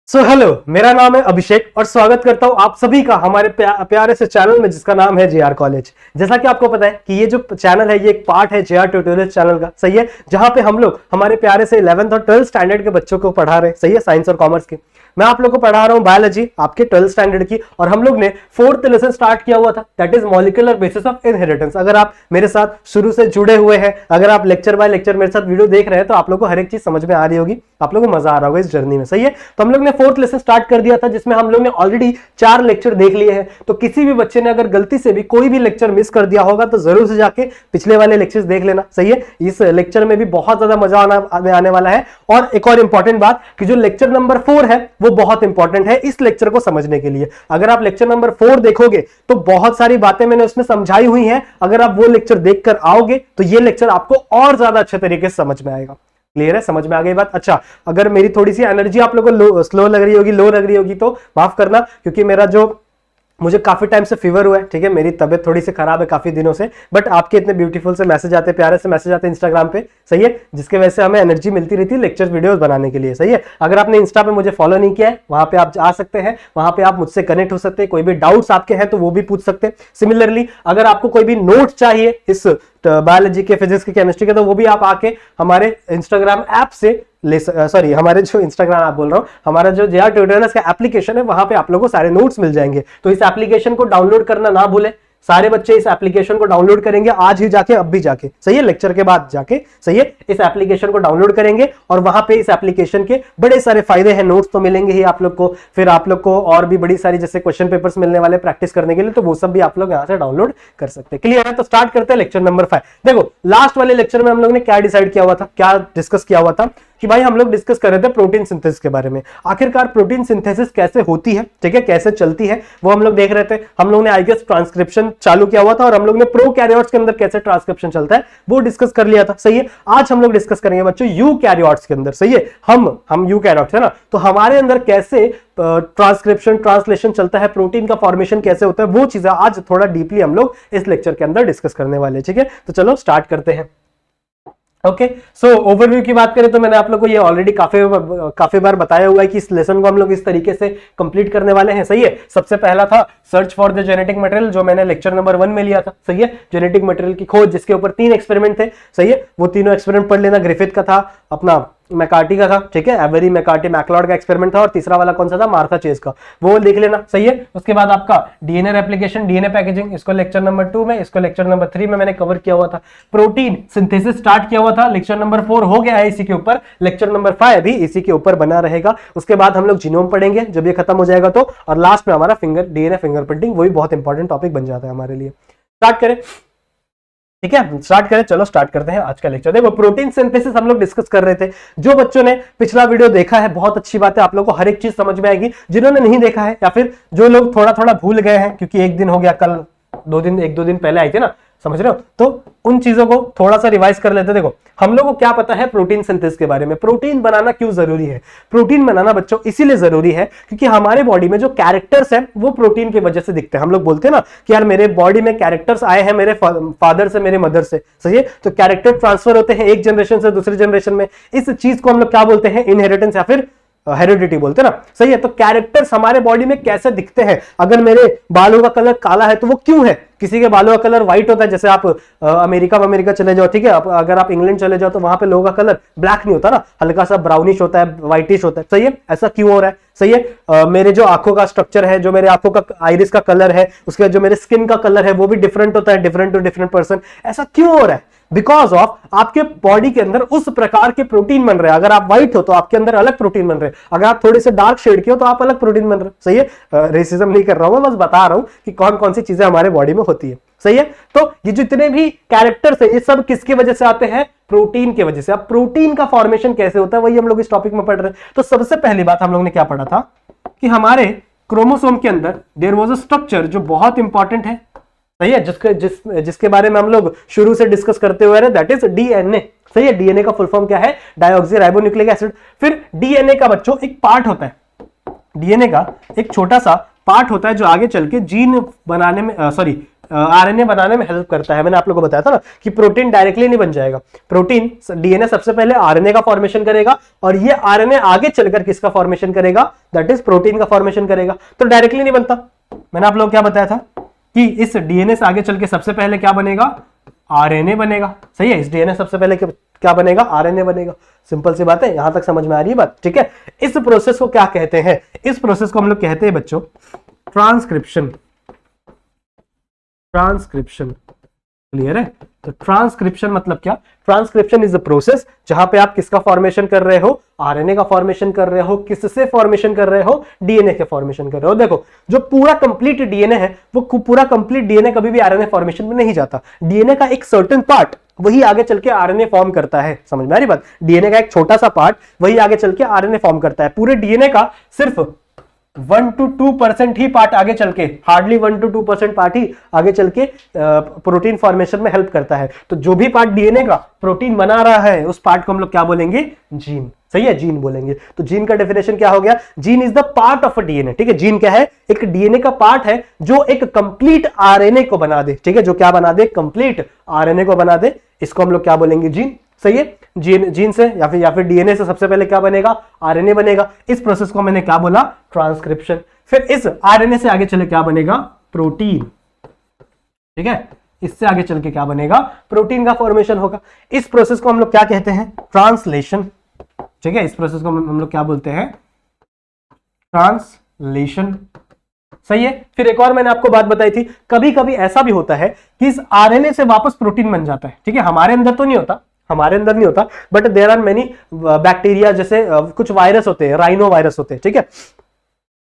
Hello, मेरा नाम है अभिषेक और स्वागत करता हूं आप सभी का हमारे प्यारे से चैनल में जिसका नाम है जेआर कॉलेज। जैसा कि आपको पता है कि ये जो चैनल है ये एक पार्ट है जेआर ट्यूटोरियल चैनल का, सही है, जहां पे हम लोग हमारे प्यारे से 11th और 12th स्टैंडर्ड के बच्चों को पढ़ा रहे हैं, सही है, साइंस और कॉमर्स के। मैं आप लोग को पढ़ा रहा हूं बायोलॉजी आपके 12th स्टैंडर्ड की, और हम लोग ने 4th लेसन स्टार्ट किया हुआ था, that is molecular basis of inheritance. अगर आप मेरे साथ शुरू से जुड़े हुए हैं, अगर आप लेक्चर बाय लेक्चर मेरे साथ वीडियो देख रहे हैं, तो आप लोग को हर एक चीज समझ में आ रही होगी, आप लोगों को मजा आ रहा होगा इस जर्नी में, सही है। तो हम लोग ने 4th लेसन स्टार्ट कर दिया था, जिसमें हम लोग ने ऑलरेडी 4 लेक्चर देख लिए हैं। तो किसी भी बच्चे ने अगर गलती से भी कोई भी लेक्चर मिस कर दिया होगा तो जरूर से जाके पिछले वाले लेक्चर्स देख लेना, सही है। इस लेक्चर में भी बहुत ज्यादा मजा आने वाला है। और एक और इंपॉर्टेंट बात कि जो लेक्चर नंबर 4 है वो बहुत इंपॉर्टेंट है इस लेक्चर को समझने के लिए। अगर आप लेक्चर नंबर 4 देखोगे तो बहुत सारी बातें मैंने उसमें समझाई हुई हैं। अगर आप वो लेक्चर देखकर आओगे तो ये लेक्चर आपको और ज्यादा अच्छे तरीके से समझ में आएगा। क्लियर है, समझ में आ गई बात। अच्छा, अगर मेरी थोड़ी सी एनर्जी आप लोगों को स्लो लग रही होगी, लो लग रही होगी तो माफ करना, क्योंकि मुझे काफी टाइम से फीवर हुआ है, ठीक है, मेरी तबीयत थोड़ी सी खराब है काफी दिनों से। बट आपके इतने ब्यूटीफुल से मैसेज आते, प्यारे से मैसेज आते इंस्टाग्राम पे, सही है, जिसके वजह से हमें एनर्जी मिलती रहती है लेक्चर वीडियोस बनाने के लिए, सही है। अगर आपने इंस्टा पे मुझे फॉलो नहीं किया है, वहां पे आप आ सकते हैं, वहां पे आप मुझसे कनेक्ट हो सकते हैं, कोई भी डाउट्स आपके हैं तो वो भी पूछ सकते हैं। सिमिलरली अगर आपको कोई भी नोट चाहिए इस बायोलॉजी के, फिजिक्स के, केमिस्ट्री के, तो वो भी आप आके हमारे इंस्टाग्राम ऐप से हमारे जो इंस्टाग्राम ऐप बोल रहा हूं, हमारा जो जेआर ट्यूटोरियल्स का एप्लीकेशन है, वहां पे आप लोगों को सारे नोट्स मिल जाएंगे। तो इस एप्लीकेशन को डाउनलोड करना ना भूले। सारे बच्चे इस एप्लीकेशन को डाउनलोड करेंगे आज ही जाके, अब भी जाके, सही है, लेक्चर के बाद जाके, सही है, इस एप्लीकेशन को डाउनलोड करेंगे। और वहां पे इस एप्लीकेशन के बड़े सारे फायदे हैं, नोट्स तो मिलेंगे ही आप लोग को, फिर आप लोग को और भी बड़ी सारी जैसे क्वेश्चन पेपर्स मिलने वाले प्रैक्टिस करने के लिए, तो वो सब भी आप लोग यहां से डाउनलोड कर सकते हैं। क्लियर है? तो स्टार्ट करते हैं लेक्चर नंबर 5। देखो, लास्ट वाले लेक्चर में हम लोग ने क्या डिसाइड किया हुआ था, क्या डिस्कस किया हुआ था कि भाई हम लोग डिस्कस कर रहे थे प्रोटीन सिंथेसिस के बारे में। आखिरकार प्रोटीन सिंथेसिस कैसे होती है, ठीक है, कैसे चलती है, वो हम लोग देख रहे थे। हम लोग ने आई गेस ट्रांसक्रिप्शन चालू किया हुआ था, और हम लोग ने प्रोकैरियोट्स के अंदर कैसे ट्रांसक्रिप्शन चलता है वो डिस्कस कर लिया था, सही है। आज हम लोग डिस्कस करेंगे बच्चों यूकैरियोट्स के अंदर, सही है। हम यूकैरियोट्स है ना, तो हमारे अंदर कैसे ट्रांसक्रिप्शन, ट्रांसलेशन चलता है, प्रोटीन का फॉर्मेशन कैसे होता है, वो चीजें आज थोड़ा डीपली हम लोग इस लेक्चर के अंदर डिस्कस करने वाले हैं, ठीक है। तो चलो स्टार्ट करते हैं। ओके, सो ओवरव्यू की बात करें तो मैंने आप लोग को ये ऑलरेडी काफी बार बताया हुआ है कि इस लेसन को हम लोग इस तरीके से कंप्लीट करने वाले हैं, सही है। सबसे पहला था search for the genetic material, जो मैंने लेक्चर नंबर 1 में लिया था, सही है, जेनेटिक मटेरियल की खोज, जिसके ऊपर 3 एक्सपेरिमेंट थे, सही है। वो तीनों एक्सपेरिमेंट पढ़ लेना। ग्रिफिथ का था, अपना मैकार्टी का था, ठीक है, एवरी मैकार्टी मैक्लॉड का एक्सपेरिमेंट था, और तीसरा वाला कौन सा था, मार्था चेज का, वो देख लेना, सही है। उसके बाद आपका डीएनए रेप्लिकेशन, डीएनए पैकेजिंग, इसको लेक्चर नंबर 2 में, इसको लेक्चर नंबर 3 में मैंने कवर किया हुआ था। प्रोटीन सिंथेसिस स्टार्ट किया हुआ था, लेक्चर नंबर 4 हो गया है इसी के ऊपर, लेक्चर नंबर 5 भी इसी के ऊपर बना रहेगा। उसके बाद हम लोग जीनोम पढ़ेंगे जब ये खत्म हो जाएगा तो, और लास्ट में हमारा डीएनए फिंगरप्रिंटिंग, वो भी बहुत इंपॉर्टेंट टॉपिक बन जाता है हमारे लिए। स्टार्ट करें, ठीक है, स्टार्ट करें, चलो स्टार्ट करते हैं आज का लेक्चर। देखो, प्रोटीन सिंथेसिस हम लोग डिस्कस कर रहे थे। जो बच्चों ने पिछला वीडियो देखा है, बहुत अच्छी बात है, आप लोगों को हर एक चीज समझ में आएगी। जिन्होंने नहीं देखा है, या फिर जो लोग थोड़ा थोड़ा भूल गए हैं, क्योंकि एक दिन हो गया, कल 1-2 दिन पहले आई थी ना, समझ रहे हो, तो उन चीजों को थोड़ा सा रिवाइज कर लेते। देखो, हम लोगों को क्या पता है प्रोटीन सिंथेसिस के बारे में, प्रोटीन बनाना क्यों जरूरी है। प्रोटीन बनाना बच्चों इसीलिए जरूरी है क्योंकि हमारे बॉडी में जो कैरेक्टर्स हैं वो प्रोटीन की वजह से दिखते हैं। हम लोग बोलते हैं ना कि यार मेरे बॉडी में कैरेक्टर्स आए हैं मेरे फादर से, मेरे मदर से, सही है। तो कैरेक्टर ट्रांसफर होते हैं एक जनरेशन से दूसरी जनरेशन में। इस चीज को हम लोग क्या बोलते हैं, इनहेरिटेंस या फिर हेरिडिटी बोलते हैं ना, सही है। तो कैरेक्टर्स हमारे बॉडी में कैसे दिखते हैं, अगर मेरे बालों का कलर काला है तो वो क्यों है, किसी के बालों का कलर व्हाइट होता है, जैसे आप अमेरिका चले जाओ, ठीक है, अगर आप इंग्लैंड चले जाओ तो वहां पे लोगों का कलर ब्लैक नहीं होता ना, हल्का सा ब्राउनिश होता है, व्हाइटिश होता है, सही है। ऐसा क्यों हो रहा है, सही है। मेरे जो आंखों का स्ट्रक्चर है, जो मेरे आंखों का आइरिस का कलर है, उसके बाद जो मेरे स्किन का कलर है वो भी डिफरेंट होता है, डिफरेंट टू डिफरेंट पर्सन। ऐसा क्यों हो रहा है, बिकॉज ऑफ आपके बॉडी के अंदर उस प्रकार के प्रोटीन बन रहे हैं। अगर आप व्हाइट हो तो आपके अंदर अलग प्रोटीन बन रहे हैं, अगर आप थोड़े से डार्क शेड के हो तो आप अलग प्रोटीन बन रहे हैं, सही है। रेसिज्म नहीं कर रहा हूं मैं, बस बता रहा हूं कि कौन कौन सी चीजें हमारे बॉडी में होती है, सही है। तो ये जितने भी कैरेक्टर्स है ये सब किसकी वजह से आते हैं, प्रोटीन की वजह से। अब प्रोटीन का फॉर्मेशन कैसे होता है वही हम लोग इस टॉपिक में पढ़ रहे हैं। तो सबसे पहली बात हम लोग ने क्या पढ़ा था कि हमारे क्रोमोसोम के अंदर देयर वाज अ स्ट्रक्चर जो बहुत इंपॉर्टेंट है, सही है, जिसके बारे में हम लोग शुरू से डिस्कस करते हुए रहे, दैट इज डीएनए, सही है। डीएनए का फुल फॉर्म क्या है, डाइऑक्सी राइबोन्यूक्लिक एसिड। फिर डीएनए का बच्चों एक पार्ट होता है, डीएनए का एक छोटा सा पार्ट होता है जो आगे चल के जीन बनाने में आरएनए बनाने में हेल्प करता है। मैंने आप लोगों को बताया था ना कि प्रोटीन डायरेक्टली नहीं बन जाएगा, प्रोटीन डीएनए सबसे पहले आरएनए का फॉर्मेशन करेगा और ये आरएनए आगे चलकर किसका फॉर्मेशन करेगा, दैट इज प्रोटीन का फॉर्मेशन करेगा। तो डायरेक्टली नहीं बनता। मैंने आप लोगों को क्या बताया था कि इस डीएनए से आगे चल के सबसे पहले क्या बनेगा, आरएनए बनेगा। सही है, इस डीएनए सबसे पहले क्या बनेगा, आरएनए बनेगा। सिंपल सी बात है, यहां तक समझ में आ रही है बात, ठीक है। इस प्रोसेस को क्या कहते हैं, इस प्रोसेस को हम लोग कहते हैं बच्चों ट्रांसक्रिप्शन। ट्रांसक्रिप्शन क्लियर है। तो ट्रांसक्रिप्शन मतलब क्या, ट्रांसक्रिप्शन इज द प्रोसेस जहां पे आप किसका फॉर्मेशन कर रहे हो, आरएनए का फॉर्मेशन कर रहे हो। किससे फॉर्मेशन कर रहे हो, डीएनए के फॉर्मेशन कर रहे हो। देखो जो पूरा कंप्लीट डीएनए है वो पूरा कंप्लीट डीएनए कभी भी आरएनए फॉर्मेशन में नहीं जाता। डीएनए का एक सर्टेन पार्ट वही आगे चल के आरएनए फॉर्म करता है। समझ में आ रही बात, डीएनए का एक छोटा सा पार्ट वही आगे चल के आरएनए फॉर्म करता है। पूरे डीएनए का सिर्फ 1 to 2% ही पार्ट आगे चल के, हार्डली 1 to 2% पार्ट ही आगे चल के प्रोटीन फॉर्मेशन में हेल्प करता है। तो जो भी पार्ट डीएनए का प्रोटीन बना रहा है उस पार्ट को हम लोग क्या बोलेंगे, जीन। सही है, जीन बोलेंगे। तो जीन का डेफिनेशन क्या हो गया, gene is the part of a DNA. ठीक है, जीन क्या है, एक डीएनए का पार्ट है जो एक कंप्लीट आरएनए को बना दे। ठीक है, जो क्या बना दे, कंप्लीट आरएनए को बना दे, इसको हम लोग क्या बोलेंगे, जीन। सही है, जीन से या फिर डीएनए से सबसे पहले क्या बनेगा, आरएनए बनेगा। इस प्रोसेस को मैंने क्या बोला, ट्रांसक्रिप्शन। फिर इस आरएनए से आगे चले क्या बनेगा, प्रोटीन। ठीक है, इससे आगे चल के क्या बनेगा, प्रोटीन का फॉर्मेशन होगा। इस प्रोसेस को हम लोग क्या कहते हैं, ट्रांसलेशन। ठीक है, इस प्रोसेस को हम लोग क्या बोलते हैं, ट्रांसलेशन। सही है। फिर एक और मैंने आपको बात बताई थी, कभी कभी ऐसा भी होता है कि इस आरएनए से वापस प्रोटीन बन जाता है। ठीक है, हमारे अंदर तो नहीं होता, हमारे अंदर नहीं होता, but there are many bacteria, जैसे कुछ वायरस होते हैं, राइनो वायरस होते हैं। ठीक है,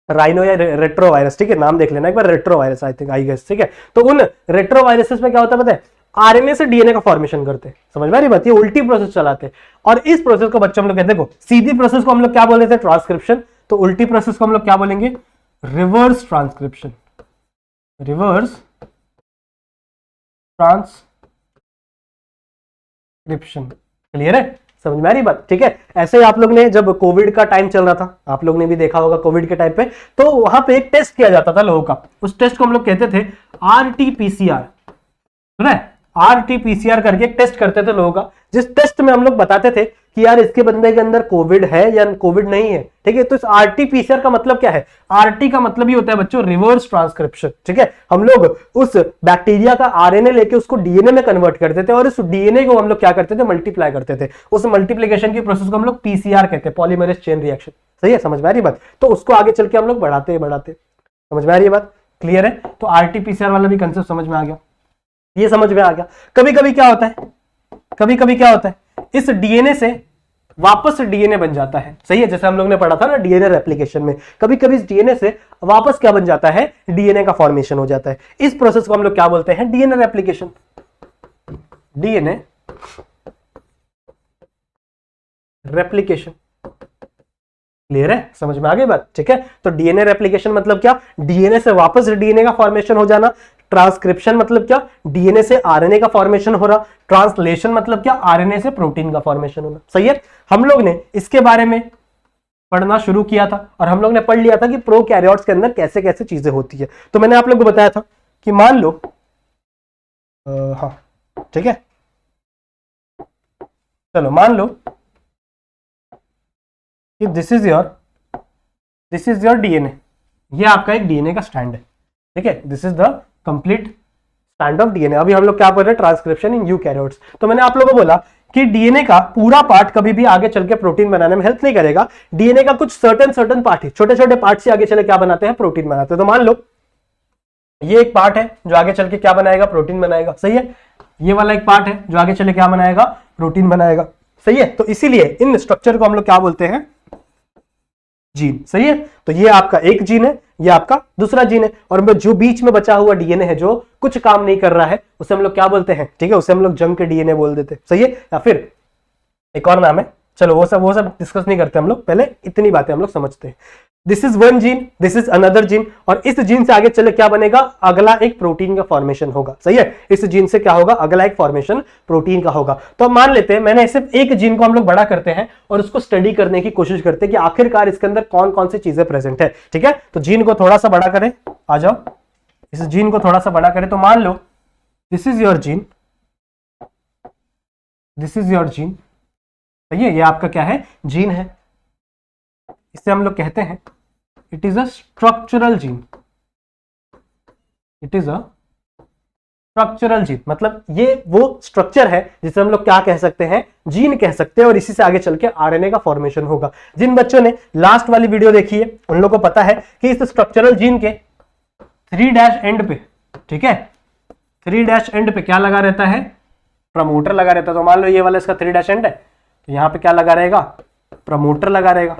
राइनो या रेट्रो वायरस। ठीक है, नाम देख लेना एक बार, retrovirus I think, I guess. ठीक है, तो उन रेट्रो वायरसेस में क्या होता है पता है, आरएनए से डीएनए का फॉर्मेशन करते हैं। समझ में आ रही बात, ये उल्टी प्रोसेस चलाते हैं। और इस प्रोसेस को बच्चों हम लोग कहते हैं, देखो सीधी प्रोसेस को हम लोग क्या बोल रहे थे, ट्रांसक्रिप्शन। तो उल्टी प्रोसेस को हम लोग क्या बोलेंगे, reverse transcription. Reverse transcription. Clear है, समझ में आ रही बात। ठीक है, ऐसे ही आप लोग ने जब कोविड का टाइम चल रहा था, आप लोग ने भी देखा होगा कोविड के टाइम पे, तो वहां पे एक टेस्ट किया जाता था लोगों का। उस टेस्ट को हम लोग कहते थे आरटीपीसीआर। सुना है, आरटीपीसीआर करके एक टेस्ट करते थे लोगों का, जिस टेस्ट में हम लोग बताते थे कि यार इसके बंदे के अंदर कोविड है या कोविड नहीं है। ठीक है, तो इस आरटीपीसीआर का मतलब क्या है, आरटी का मतलब ही होता है बच्चों रिवर्स ट्रांसक्रिप्शन। ठीक है, हम लोग उस बैक्टीरिया का आरएनए लेके उसको डीएनए में कन्वर्ट करते थे और उस डीएनए को हम लोग क्या करते थे, मल्टीप्लाई करते थे। उस मल्टीप्लिकेशन की प्रोसेस को हम लोग पीसीआर कहते हैं, पॉलीमरेज चेन रिएक्शन। सही है, समझ में आ रही बात। तो उसको आगे चल के हम लोग बढ़ाते समझ में आ रही है बात, क्लियर है। तो आरटीपीसीआर वाला भी कंसेप्ट समझ में आ गया, ये समझ में आ गया। कभी कभी क्या होता है, कभी कभी क्या होता है, इस डीएनए से वापस डीएनए बन जाता है। सही है, जैसे हम लोग ने पढ़ा था ना डीएनए रेप्लिकेशन में, कभी कभी इस डीएनए से वापस क्या बन जाता है, डीएनए का फॉर्मेशन हो जाता है। इस प्रोसेस को हम लोग क्या बोलते हैं, DNA replication. DNA replication. Clear है, समझ में आ गई बात। ठीक है, तो डीएनए रेप्लिकेशन मतलब क्या, डीएनए से वापस डीएनए का फॉर्मेशन हो जाना। ट्रांसक्रिप्शन मतलब क्या, डीएनए से आरएनए का फॉर्मेशन हो रहा। ट्रांसलेशन मतलब क्या, आरएनए से प्रोटीन का फॉर्मेशन होना। सही है, हम लोग ने इसके बारे में पढ़ना शुरू किया था और हम लोग ने पढ़ लिया था कि प्रोकैरियोट्स के अंदर कैसे कैसे चीजें होती है। तो मैंने आप लोग को बताया था कि मान लो हाँ ठीक है, चलो मान लो कि दिस इज योर डीएनए, ये आपका एक डीएनए का स्टैंड है। ठीक है, this is the complete stand of DNA. अभी हम लोग क्या पढ़ रहे हैं, ट्रांसक्रिप्शन इन यूकैरियोट्स। तो मैंने आप लोगों को बोला कि डीएनए का पूरा पार्ट कभी भी आगे चल के प्रोटीन बनाने में हेल्प नहीं करेगा। डीएनए का कुछ सर्टेन पार्ट ही, छोटे छोटे पार्ट से आगे चले क्या बनाते हैं, प्रोटीन बनाते हैं। तो मान लो ये एक पार्ट है जो आगे चल के क्या बनाएगा, प्रोटीन बनाएगा। सही है, ये वाला एक पार्ट है जो आगे चले क्या बनाएगा, प्रोटीन बनाएगा। सही है, तो इसीलिए इन स्ट्रक्चर को हम लोग क्या बोलते हैं, जीन। सही है, तो ये आपका एक जीन है, ये आपका दूसरा जीन है, और जो बीच में बचा हुआ डीएनए है जो कुछ काम नहीं कर रहा है, उसे हम लोग क्या बोलते हैं, ठीक है, उसे हम लोग जंक डीएनए बोल देते हैं। सही है, या फिर एक और नाम है, चलो वो सब डिस्कस नहीं करते हम लोग, पहले इतनी बातें हम लोग समझते हैं। This is one gene, this is another gene, और इस जीन से आगे चले क्या बनेगा, अगला एक प्रोटीन का फॉर्मेशन होगा। सही है, इस जीन से क्या होगा, अगला एक फॉर्मेशन प्रोटीन का होगा। तो अब मान लेते हैं मैंने सिर्फ एक जीन को हम लोग बड़ा करते हैं और उसको स्टडी करने की कोशिश करते हैं कि आखिरकार इसके अंदर कौन कौन सी चीजें प्रेजेंट है। ठीक है, तो जीन को थोड़ा सा बड़ा करें, आ जाओ, इस जीन को थोड़ा सा बड़ा करें तो मान लो this is your gene, this is your gene, सही है, ये आपका क्या है, जीन है। इसे हम लोग कहते हैं it is a structural gene, it is a structural gene, मतलब ये वो स्ट्रक्चर है जिसे हम लोग क्या कह सकते हैं, जीन कह सकते हैं, और इसी से आगे चल के आरएनए का फॉर्मेशन होगा। जिन बच्चों ने लास्ट वाली वीडियो देखी है उन लोगों को पता है कि इस स्ट्रक्चरल जीन के 3' एंड पे, ठीक है, 3' एंड पे क्या लगा रहता है, प्रमोटर लगा रहता है। तो मान लो ये वाला इसका 3' एंड है, तो यहां पे क्या लगा रहेगा, प्रमोटर लगा रहेगा।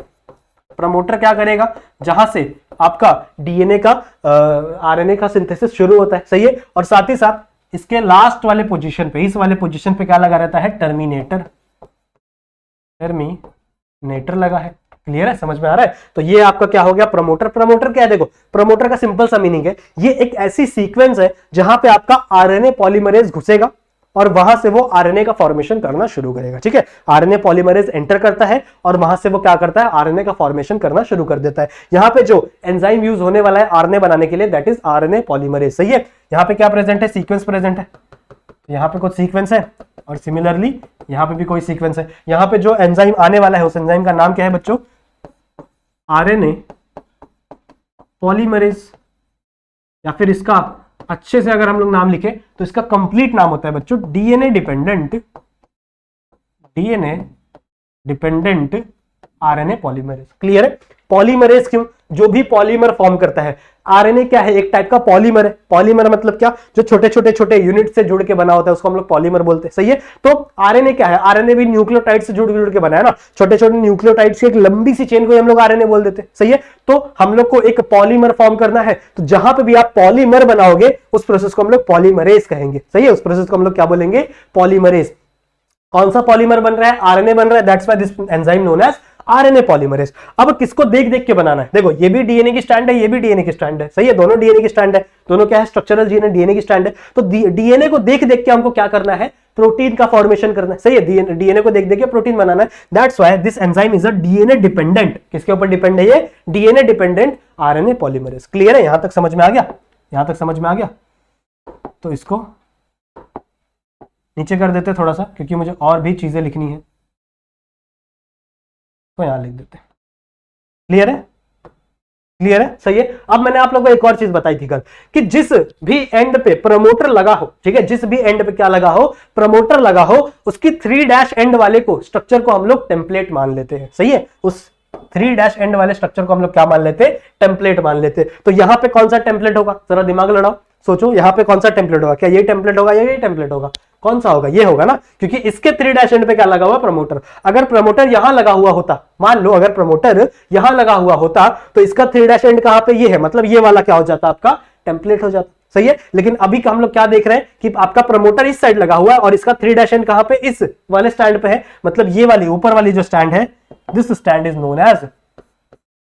प्रमोटर क्या करेगा, जहां से आपका डीएनए का आरएनए का सिंथेसिस शुरू होता है, सही है, और साथ ही साथ इसके लास्ट वाले पोजीशन पे, इस वाले पोजीशन पे क्या लगा रहता है, टर्मिनेटर, टर्मिनेटर लगा है। क्लियर है, समझ में आ रहा है। तो ये आपका क्या हो गया, प्रमोटर। प्रमोटर क्या है, देखो प्रमोटर का सिंपल सा मीनिंग है, ये एक ऐसी सीक्वेंस है जहां पे आपका आरएनए पॉलीमरेज घुसेगा और वहां से वो आरएनए का फॉर्मेशन करना शुरू करेगा, ठीक है। आरएनए पॉलीमरेज एंटर करता है और वहां से वो क्या करता है, आरएनए का फॉर्मेशन करना शुरू कर देता है। यहां पे जो एंजाइम यूज होने वाला है आरएनए बनाने के लिए, दैट इज आरएनए पॉलीमरेज, सही है। यहां पे क्या प्रेजेंट है, सीक्वेंस प्रेजेंट है, यहां पे कुछ सीक्वेंस है और सिमिलरली यहां पे भी कोई सीक्वेंस है। यहां पे जो एंजाइम आने वाला है उस एंजाइम का नाम क्या है बच्चों, आरएनए पॉलीमरेज, या फिर इसका अच्छे से अगर हम लोग नाम लिखें तो इसका कंप्लीट नाम होता है बच्चों DNA dependent RNA polymerase. Clear है। पॉलीमरेज क्यों, जो भी पॉलीमर फॉर्म करता है, आरएनए क्या है, एक टाइप का पॉलीमर है। पॉलीमर मतलब क्या, जो छोटे छोटे छोटे यूनिट से जुड़ के बना होता है उसको हम लोग पॉलीमर बोलते हैं, सही है। तो आरएनए क्या है, आरएनए भी न्यूक्लियोटाइड से जुड़ के बना है ना, छोटे छोटे न्यूक्लियोटाइड की एक लंबी सी चेन को हम लोग आरएनए बोल देते हैं, सही है। तो हम लोग को एक पॉलीमर फॉर्म करना है, तो जहां पे भी आप पॉलीमर बनाओगे उस प्रोसेस को हम लोग पॉलीमरेज कहेंगे, सही है। उस प्रोसेस को हम लोग क्या बोलेंगे, पॉलीमरेज। कौन सा पॉलीमर बन रहा है, आरएनए बन रहा है, that's why this enzyme known as RNA polymerase. अब किसको देख देख के बनाना है, देखो ये भी डीएनए की स्टैंड है, ये भी डीएनए की स्टैंड है, सही है, दोनों डीएनए की स्टैंड है, दोनों क्या है, स्ट्रक्चरल जीन है, डीएनए की स्टैंड है। तो डीएनए को देख देख के हमको क्या करना है, प्रोटीन का फॉर्मेशन करना है, सही है। डीएनए को देख देख के प्रोटीन बनाना है, that's why this enzyme is a DNA dependent. किसके ऊपर डिपेंड है ये, DNA dependent RNA polymerase. Clear है, यहां तक समझ में आ गया, यहां तक समझ में आ गया। तो इसको नीचे कर देते थोड़ा सा, क्योंकि मुझे और भी चीजें लिखनी है, तो यहां लिख देते हैं। क्लियर है, क्लियर है, सही है। अब मैंने आप लोगों को एक और चीज बताई थी कल, कि जिस भी एंड पे प्रमोटर लगा हो, ठीक है, जिस भी एंड पे क्या लगा हो, प्रमोटर लगा हो, उसकी 3' एंड वाले को, स्ट्रक्चर को हम लोग टेम्पलेट मान लेते हैं, सही है। उस 3' एंड वाले स्ट्रक्चर को हम लोग क्या मान लेते हैं, टेम्पलेट मान लेते हैं। तो यहां पे कौन सा टेम्पलेट होगा, जरा दिमाग लड़ाओ, सोचो यहां पे कौन सा टेम्पलेट होगा, क्या ये टेम्पलेट होगा या ये टेम्पलेट होगा, कौन सा होगा, ये होगा ना, क्योंकि इसके 3' एंड पे क्या लगा हुआ, प्रमोटर। अगर प्रमोटर यहां लगा हुआ होता, मान लो अगर प्रमोटर यहां लगा हुआ होता, तो इसका 3' एंड कहां पे, ये है, मतलब ये वाला क्या हो जाता, आपका टेम्पलेट हो जाता, सही है। लेकिन अभी हम लोग क्या देख रहे हैं कि आपका प्रमोटर इस साइड लगा हुआ है और इसका 3' एंड कहां पे, इस वाले स्टैंड पे है, मतलब ये वाली ऊपर वाली जो स्टैंड है, this strand is known as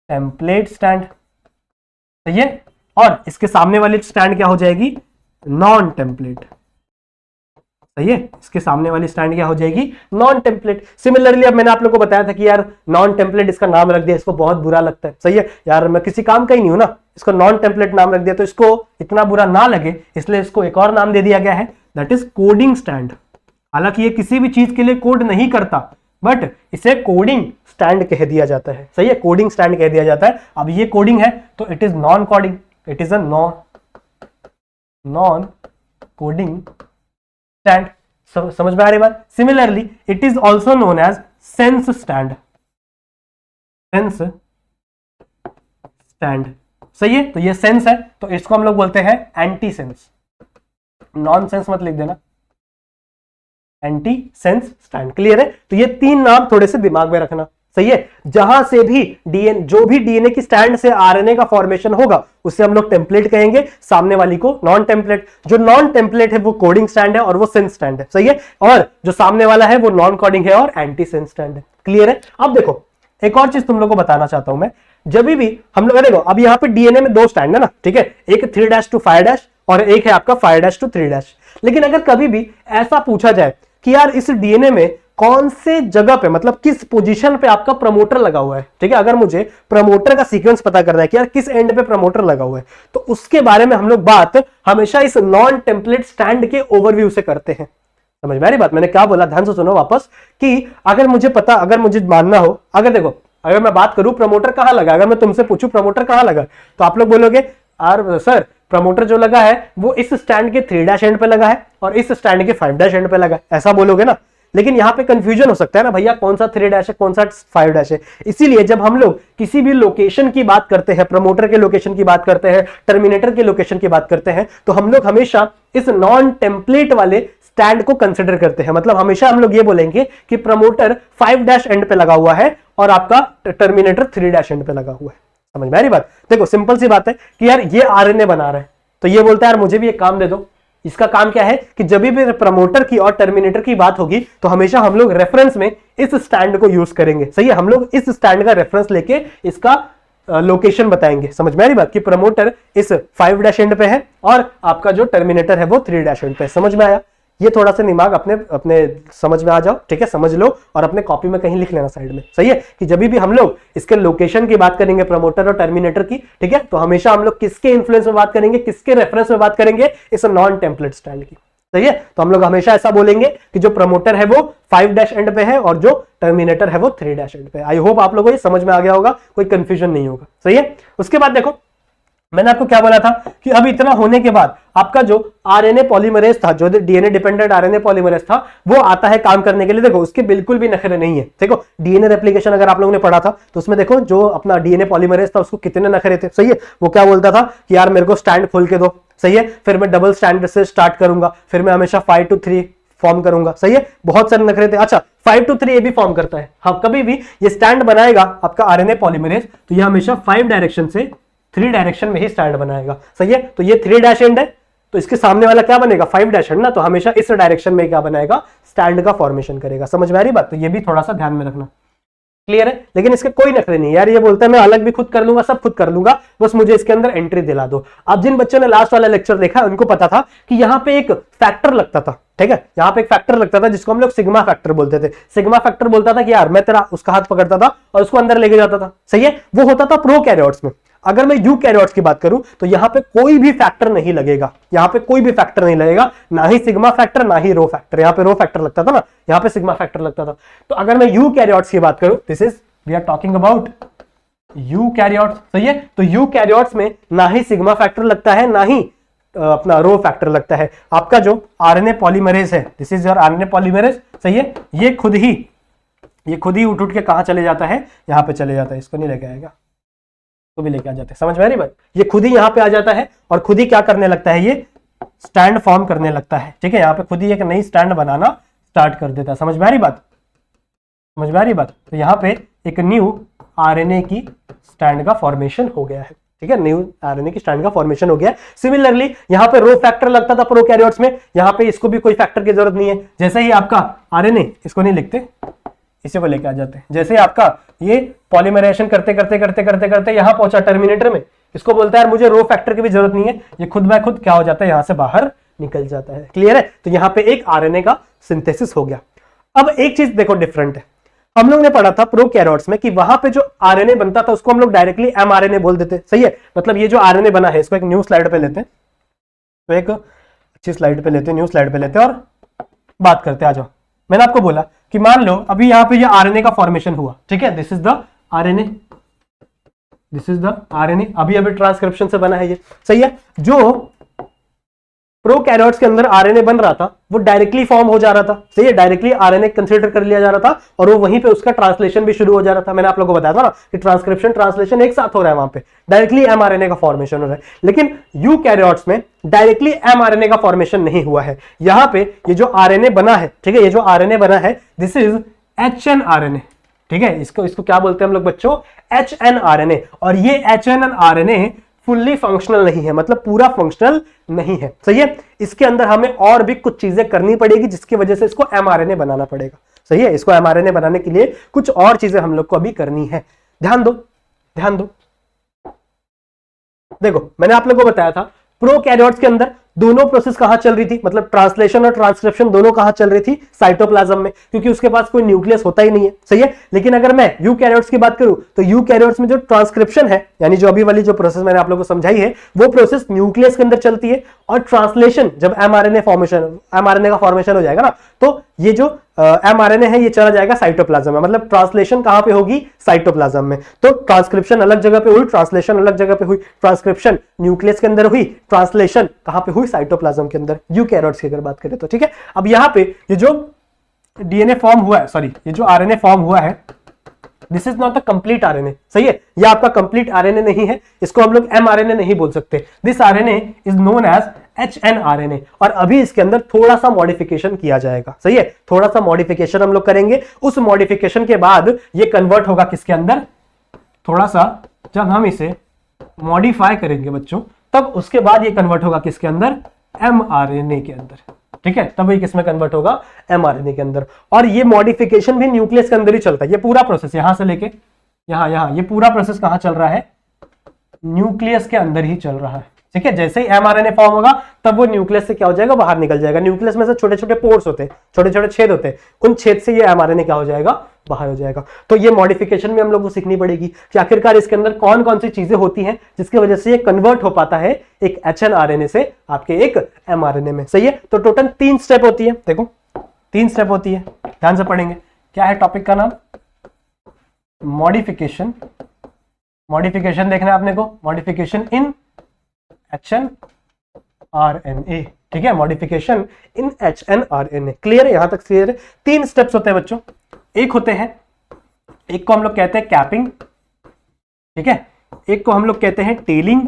template strand, सही है। और इसके सामने वाली स्टैंड क्या हो जाएगी, नॉन टेम्पलेट, सही है। इसके सामने वाली स्टैंड क्या हो जाएगी, नॉन टेम्पलेट। सिमिलरली अब मैंने आप लोगों को बताया था कि यार नॉन टेम्पलेट इसका नाम रख दिया, इसको बहुत बुरा लगता है, सही है, यार मैं किसी काम का ही नहीं हूं ना, इसको नॉन टेम्पलेट नाम रख दिया, तो इसको इतना बुरा ना लगे इसलिए इसको एक और नाम दे दिया गया है, दैट इज कोडिंग स्टैंड। हालांकि ये किसी भी चीज के लिए कोड नहीं करता, बट इसे कोडिंग स्टैंड कह दिया जाता है, सही है, कोडिंग स्टैंड कह दिया जाता है। अब ये कोडिंग है तो it is non coding, it is a non coding strand. समझ में आ रही बात। Similarly it is also known as sense strand, sense strand, सही है। तो ये सेंस है तो इसको हम लोग बोलते हैं एंटी सेंस, नॉन सेंस मत लिख देना, एंटी सेंस स्टैंड। क्लियर है। तो ये 3 नाम थोड़े से दिमाग में रखना, सही है। जहां से भी डीएनए, जो भी डीएनए की स्टैंड से आरएनए का फॉर्मेशन होगा उसे हम लोग टेम्पलेट कहेंगे, सामने वाली को नॉन टेम्पलेट। जो नॉन टेम्पलेट है वो कोडिंग स्टैंड है और वो सेंस स्टैंड है, सही है। और जो सामने वाला है वो नॉन कोडिंग है और एंटी सेंस स्टैंड है। क्लियर है। अब देखो एक और चीज तुम लोग को बताना चाहता हूं मैं, जब भी हम लोग देखो अब यहाँ पे डीएनए में 2 स्टैंड है ना, ठीक है, एक 3' to 5' और एक है आपका 5' to 3'। लेकिन अगर कभी भी ऐसा पूछा जाए कि यार इस डीएनए में कौन से जगह पे, मतलब किस पोजीशन पे आपका प्रमोटर लगा हुआ है। ठीक है, अगर मुझे प्रमोटर का सीक्वेंस पता करना है कि यार किस एंड पे प्रमोटर लगा हुआ है, तो उसके बारे में हम लोग बात हमेशा इस नॉन टेम्पलेट स्टैंड के ओवरव्यू से करते हैं। समझ में आ रही बात, मैंने क्या बोला, ध्यान से सुनो वापस, कि अगर मुझे मानना हो, अगर देखो, अगर मैं बात करूं प्रमोटर कहां लगा, अगर मैं तुमसे पूछूं प्रमोटर कहां लगा, तो आप लोग बोलोगे यार सर प्रमोटर जो लगा है वो इस स्टैंड के 3' एंड पे लगा है और इस स्टैंड के 5' एंड पे लगा है, ऐसा बोलोगे ना। लेकिन यहां पे कंफ्यूजन हो सकता है ना भैया, कौन सा 3' है कौन सा 5' है। इसीलिए जब हम लोग किसी भी लोकेशन की बात करते हैं, प्रमोटर के लोकेशन की बात करते हैं, टर्मिनेटर के लोकेशन की बात करते हैं, तो हम लोग हमेशा इस नॉन टेम्पलेट वाले स्टैंड को कंसिडर करते हैं। मतलब हमेशा हम लोग ये बोलेंगे कि प्रमोटर 5' एंड पे लगा हुआ है और आपका टर्मिनेटर 3' एंड पे लगा हुआ है। समझ में आ रही बात। देखो सिंपल सी बात है कि यार ये आरएनए बना रहा है, तो ये बोलता है यार मुझे भी एक काम दे दो। इसका काम क्या है कि जब भी प्रमोटर की और टर्मिनेटर की बात होगी तो हमेशा हम लोग रेफरेंस में इस स्टैंड को यूज करेंगे। सही है, हम लोग इस स्टैंड का रेफरेंस लेके इसका लोकेशन बताएंगे। समझ में आ रही बात कि प्रमोटर इस 5' एंड पे है और आपका जो टर्मिनेटर है वो 3' एंड पे है। समझ में आया। ये थोड़ा सा दिमाग अपने अपने समझ में आ जाओ। ठीक है, समझ लो और अपने कॉपी में कहीं लिख लेना साइड में। सही है कि जब भी हम लोग इसके लोकेशन की बात करेंगे प्रमोटर और टर्मिनेटर की, ठीक है, तो हमेशा हम लोग किसके इन्फ्लुएंस में बात करेंगे, किसके रेफरेंस में बात करेंगे, इस नॉन टेम्पलेट स्टाइल की। सही है, तो हम लोग हमेशा ऐसा बोलेंगे कि जो प्रमोटर है वो 5' एंड पे है और जो टर्मिनेटर है वो 3' एंड पे। आई होप आप लोगों को ये समझ में आ गया होगा, कोई कंफ्यूजन नहीं होगा। सही है, उसके बाद देखो मैंने आपको क्या बोला था कि अब इतना होने के बाद आपका जो आरएनए पॉलीमरेज था, जो डीएनए डिपेंडेंट आरएनए पॉलीमरेज था, वो आता है काम करने के लिए। देखो उसके बिल्कुल भी नखरे नहीं है। देखो डीएनए रेप्लिकेशन अगर आप लोगों ने पढ़ा था तो उसमें देखो जो अपना डीएनए पॉलीमरेज था उसको कितने नखरे थे। सही है, वो क्या बोलता था कि यार मेरे को स्टैंड खोल के दो। सही है, फिर मैं डबल स्टैंड से स्टार्ट करूंगा, फिर मैं हमेशा 5 to 3 फॉर्म करूंगा। सही है, बहुत सारे नखरे थे। अच्छा 5 to 3 ये भी फॉर्म करता है। हाँ, कभी भी ये स्टैंड बनाएगा आपका आरएनए पॉलीमरेज तो ये हमेशा 5 डायरेक्शन से 3 डायरेक्शन में ही स्टैंड बनाएगा। सही है, तो ये 3' एंड है तो इसके सामने वाला क्या बनेगा 5' एंड ना, तो हमेशा इस डायरेक्शन में क्या बनाएगा, स्टैंड का फॉर्मेशन करेगा। समझ में आ रही बात, तो ये भी थोड़ा सा ध्यान में रखना। क्लियर है, लेकिन इसके कोई नखरे नहीं यार, ये बोलता है मैं अलग भी खुद कर लूंगा, सब खुद कर लूंगा, बस मुझे इसके अंदर एंट्री दिला दो। अब जिन बच्चों ने लास्ट वाला लेक्चर देखा उनको पता था कि यहाँ पे एक फैक्टर लगता था। ठीक है, यहाँ पे एक फैक्टर लगता था जिसको हम लोग सिग्मा फैक्टर बोलते थे। सिग्मा फैक्टर बोलता था कि यार मैं तेरा उसका हाथ पकड़ता था और उसको अंदर लेके जाता था। सही है, वो होता था प्रोकैरियोट्स में। अगर मैं यूकैरियोट्स की बात करूं तो यहां पे कोई भी फैक्टर नहीं लगेगा, यहां पे कोई भी फैक्टर नहीं लगेगा, ना ही सिग्मा फैक्टर ना ही रो फैक्टर। यहां पे रो फैक्टर लगता था ना, यहां पे सिग्मा फैक्टर लगता था। तो अगर मैं यूकैरियोट्स की बात करूं, this is we are talking about eukaryotes. सही है, तो यूकैरियोट्स में ना ही सिग्मा फैक्टर लगता है ना ही अपना रो फैक्टर लगता है। आपका जो आरएनए पॉलीमरेज है, this is your RNA polymerase. सही है, ये खुद ही उठ के कहां चले जाता है, यहां पे चले जाता है। इसको नहीं लेके आएगा तो भी लेके आ जाते हैं। समझ में आ रही बात, ये खुद ही यहां पे आ जाता है और खुद ही क्या करने लगता है, ये स्टैंड फॉर्म करने लगता है। ठीक है, यहां पे खुद ही एक नई स्टैंड बनाना स्टार्ट कर देता है। समझ में आ रही बात, समझ में आ रही बात। तो यहां पे एक न्यू आरएनए की स्टैंड का फॉर्मेशन हो गया है। ठीक है, न्यू आरएनए की स्टैंड का फॉर्मेशन हो गया। सिमिलरली यहां पे रो फैक्टर लगता था प्रोकैरियोट्स में, यहां पे इसको भी कोई फैक्टर की जरूरत नहीं है। जैसे ही आपका आरएनए, इसको नहीं लिखते, इसी को लेके आ जाते हैं। जैसे आपका ये पॉलीमराइजेशन करते करते करते करते करते यहां पहुंचा टर्मिनेटर में, इसको बोलता है यार मुझे रो फैक्टर की भी जरूरत नहीं है, ये खुद ब खुद क्या हो जाता है, यहां से बाहर निकल जाता है। क्लियर है, तो यहां पे एक आरएनए का सिंथेसिस हो गया। अब एक चीज देखो डिफरेंट है, हम लोग ने पढ़ा था प्रोकैरियोट्स में कि वहां पे जो आरएनए बनता था उसको हम लोग डायरेक्टली एमआरएनए बोल देते। सही है, मतलब ये जो आरएनए बना है इसको एक न्यू स्लाइड पे लेते हैं, तो एक अच्छी स्लाइड पे लेते हैं, न्यू स्लाइड पे लेते हैं और बात करते हैं। आ जाओ, मैंने आपको बोला कि मान लो अभी यहां पे ये आरएनए का फॉर्मेशन हुआ। ठीक है, this is the RNA, this is the RNA, अभी ट्रांसक्रिप्शन से बना है ये। सही है, जो प्रोकैरियोट्स के अंदर आरएनए बन रहा था वो डायरेक्टली फॉर्म हो जा रहा था। सही है, डायरेक्टली आरएनए कंसीडर कर लिया जा रहा था और वो वहीं पे उसका ट्रांसलेशन भी शुरू हो जा रहा था। मैंने आप लोगों को बताया था ना कि ट्रांसक्रिप्शन ट्रांसलेशन एक साथ हो रहा है, वहां पे डायरेक्टली एमआरएनए का फॉर्मेशन हो रहा है। लेकिन यूकैरियोट्स में डायरेक्टली एमआरएनए का फॉर्मेशन नहीं हुआ है। यहां पे ये जो आरएनए बना है, ठीक है, ये जो आरएनए बना है दिस इज एचएनआरएनए। ठीक है, इसको क्या बोलते हैं हम लोग बच्चों, एचएनआरएनए। और ये एचएनआरएनए फुल्ली फंक्शनल नहीं है, मतलब पूरा फंक्शनल नहीं है। सही है, इसके अंदर हमें और भी कुछ चीजें करनी पड़ेगी जिसकी वजह से इसको एमआरएनए बनाना पड़ेगा। सही है, इसको एमआरएनए बनाने के लिए कुछ और चीजें हम लोग को अभी करनी है। ध्यान दो, ध्यान दो। देखो मैंने आप लोगों को बताया था प्रोकैरियोट्स के अंदर दोनों प्रोसेस कहां चल रही थी, मतलब ट्रांसलेशन और ट्रांसक्रिप्शन दोनों कहां चल रही थी, साइटोप्लाज्म में, क्योंकि उसके पास कोई न्यूक्लियस होता ही नहीं है, सही है। लेकिन अगर मैं यूकैरियोट्स की बात करूं तो यूकैरियोट्स में जो ट्रांसक्रिप्शन है, यानी जो अभी वाली जो प्रोसेस मैंने आप लोगों को समझाई है, वो प्रोसेस न्यूक्लियस के अंदर चलती है, और ट्रांसलेशन जब एमआरएनए का फॉर्मेशन हो जाएगा ना, तो ये जो एमआरएनए है ये चला जाएगा साइटोप्लाज्म में, मतलब ट्रांसलेशन कहां पे होगी, साइटोप्लाज्म में। तो ट्रांसक्रिप्शन अलग जगह पे हुई, ट्रांसलेशन अलग जगह पे हुई, ट्रांसक्रिप्शन न्यूक्लियस के अंदर हुई, ट्रांसलेशन कहां पे हुई, साइटोप्लाज्म के अंदर, यूकैरियोट्स की अगर बात करें तो, ठीक है। अब यहां पे ये जो डीएनए फॉर्म हुआ है, सॉरी ये जो आरएनए फॉर्म हुआ है, this is not the complete RNA, सही है, यह आपका कंप्लीट आरएनए नहीं है, इसको हम लोग एमआरएनए नहीं बोल सकते। This RNA is known as hnRNA, और अभी इसके अंदर थोड़ा सा मॉडिफिकेशन किया जाएगा, सही है, थोड़ा सा मॉडिफिकेशन हम लोग करेंगे। उस मॉडिफिकेशन के बाद ये कन्वर्ट होगा किसके अंदर, थोड़ा सा जब हम इसे मॉडिफाई करेंगे बच्चों, तब उसके बाद ये कन्वर्ट होगा किसके अंदर, एमआरएनए के अंदर, ठीक है, तब ये किसमें कन्वर्ट होगा, एमआरएनए के अंदर। और ये मॉडिफिकेशन भी न्यूक्लियस के अंदर ही चलता है, ये पूरा प्रोसेस यहां से लेके यहां ये पूरा प्रोसेस कहां चल रहा है, न्यूक्लियस के अंदर ही चल रहा है, ठीक है। जैसे ही एमआरएनए फॉर्म होगा तब वो न्यूक्लियस से क्या हो जाएगा, बाहर निकल जाएगा। न्यूक्लियस में से छोटे छोटे पोर्स होते हैं, छोटे छोटे छेद होते हैं, उन छेद से ये एमआरएनए क्या हो जाएगा, बाहर हो जाएगा। तो ये मॉडिफिकेशन भी हम लोग को सीखनी पड़ेगी कि आखिरकार इसके अंदर कौन कौन सी चीजें होती हैं जिसकी वजह से ये कन्वर्ट हो पाता है एक एचएनआरएनए से आपके एक एमआरएनए में, सही है। तो टोटल 3 स्टेप होती है, देखो 3 स्टेप होती है, ध्यान से पढ़ेंगे। क्या है टॉपिक का नाम, मॉडिफिकेशन, मॉडिफिकेशन देखना है आपने को, मॉडिफिकेशन इन एचएनआरएनए, ठीक है, मॉडिफिकेशन इन एचएनआरएनए, क्लियर है, यहां तक क्लियर है। 3 स्टेप्स होते हैं बच्चों, एक होते हैं, एक को हम लोग कहते हैं कैपिंग, ठीक है, एक को हम लोग कहते हैं टेलिंग,